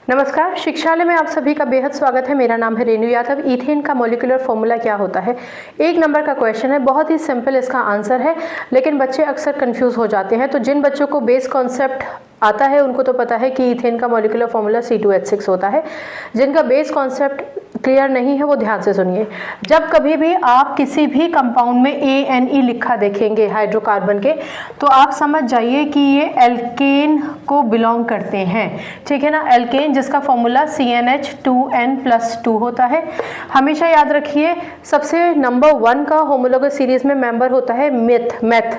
नमस्कार, शिक्षालय में आप सभी का बेहद स्वागत है। मेरा नाम है रेणु यादव। ईथेन का मॉलिक्यूलर फॉर्मूला क्या होता है? 1 नंबर का क्वेश्चन है, बहुत ही सिंपल इसका आंसर है, लेकिन बच्चे अक्सर कंफ्यूज हो जाते हैं। तो जिन बच्चों को बेस कॉन्सेप्ट आता है उनको तो पता है कि ईथेन का मॉलिक्यूलर फॉर्मूला C2H6 होता है। जिनका बेस कॉन्सेप्ट क्लियर नहीं है वो ध्यान से सुनिए। जब कभी भी आप किसी भी कंपाउंड में ANE लिखा देखेंगे हाइड्रोकार्बन के, तो आप समझ जाइए कि ये एल्केन को बिलोंग करते हैं। ठीक है ना, एल्केन जिसका फॉर्मूला CnH2n+2 होता है। हमेशा याद रखिए, सबसे नंबर 1 का होमोलोगस सीरीज में मेंबर होता है मेथ।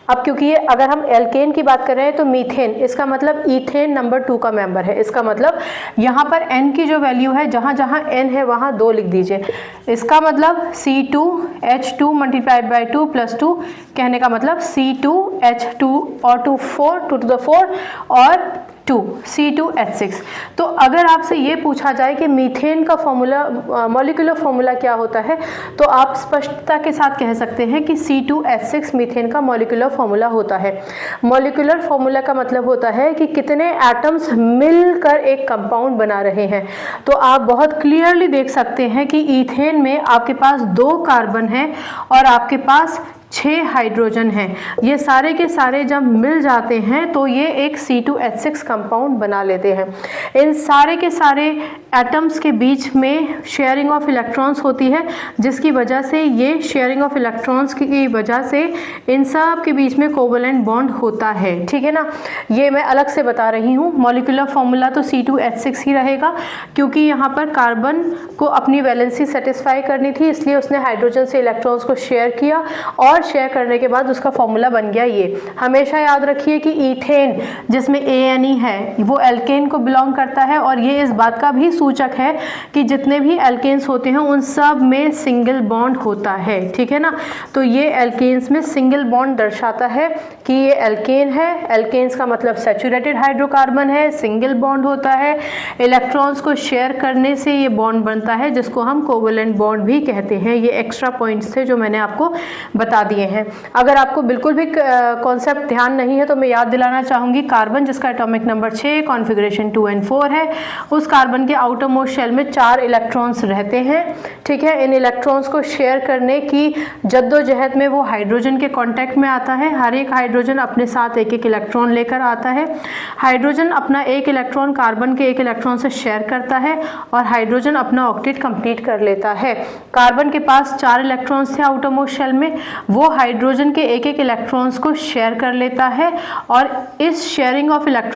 अब क्योंकि ये अगर हम एल्केन की बात कर रहे हैं तो मीथेन, इसका मतलब ईथेन नंबर 2 का मेंबर है। इसका मतलब यहाँ पर n की जो वैल्यू है, जहाँ जहाँ n है वहाँ 2 लिख दीजिए। इसका मतलब C2H2 मल्टीप्लाइड बाई 2 + 2, कहने का मतलब C2H2 और 2 4 2 to the 4 और 2 C2H6। तो अगर आपसे ये पूछा जाए कि मीथेन का फॉर्मूला मॉलिक्यूलर फॉर्मूला क्या होता है, तो आप स्पष्टता के साथ कह सकते हैं कि C2H6 मीथेन का मॉलिक्यूलर फॉर्मूला होता है। मॉलिक्यूलर फॉर्मूला का मतलब होता है कि कितने एटम्स मिलकर एक कंपाउंड बना रहे हैं। तो आप बहुत क्लियरली देख सकते हैं कि ईथेन में आपके पास 2 कार्बन हैं और आपके पास 6 हाइड्रोजन हैं। ये सारे के सारे जब मिल जाते हैं तो ये एक C2H6 कंपाउंड बना लेते हैं। इन सारे के सारे एटम्स के बीच में शेयरिंग ऑफ इलेक्ट्रॉन्स होती है, जिसकी वजह से ये शेयरिंग ऑफ इलेक्ट्रॉन्स की वजह से इन सब के बीच में कोवलेंट बॉन्ड होता है। ठीक है ना, ये मैं अलग से बता रही हूँ। मॉलिक्यूलर फॉर्मूला तो C2H6 ही रहेगा, क्योंकि यहाँ पर कार्बन को अपनी वैलेंसी सेटिस्फाई करनी थी, इसलिए उसने हाइड्रोजन से इलेक्ट्रॉन्स को शेयर किया और शेयर करने के बाद उसका फॉर्मूला बन गया ये। हमेशा याद रखिए कि ईथेन जिसमें ANE है वो एल्केन को बिलोंग करता है, और ये इस बात का भी सूचक है कि जितने भी एल्केन्स होते हैं उन सब में सिंगल बॉन्ड होता है। ठीक है ना, तो ये एल्केन्स में सिंगल बॉन्ड दर्शाता है कि ये एल्केन है। एल्केन्स का मतलब सैचुरेटेड हाइड्रोकार्बन है, सिंगल बॉन्ड होता है, इलेक्ट्रॉन्स को शेयर करने से ये बॉन्ड बनता है, जिसको हम कोवलेंट बॉन्ड भी कहते हैं। ये एक्स्ट्रा पॉइंट्स थे जो मैंने आपको बता दिए हैं। अगर आपको बिल्कुल भी कॉन्सेप्ट ध्यान नहीं है तो मैं याद दिलाना चाहूँगी, कार्बन जिसका एटॉमिक नंबर 6, कॉन्फ़िगरेशन 2 and 4 है, उस कार्बन के आउटर मोस्ट शेल में 4 इलेक्ट्रॉन्स रहते हैं। ठीक है, इन इलेक्ट्रॉन्स को शेयर करने की जद्दोजहद में वो हाइड्रोजन के कॉन्टैक्ट में आता है। हर एक हाइड्रोजन अपने साथ एक एक इलेक्ट्रॉन लेकर आता है। हाइड्रोजन अपना एक इलेक्ट्रॉन कार्बन के एक इलेक्ट्रॉन से शेयर करता है और हाइड्रोजन अपना ऑक्टेट कंप्लीट कर लेता है। कार्बन के पास 4 इलेक्ट्रॉन्स थे आउटर मोस्ट शेल में, वो हाइड्रोजन के एक एक इलेक्ट्रॉन्स को शेयर कर लेता है, और इस शेयरिंग ऑफ इलेक्ट्रॉन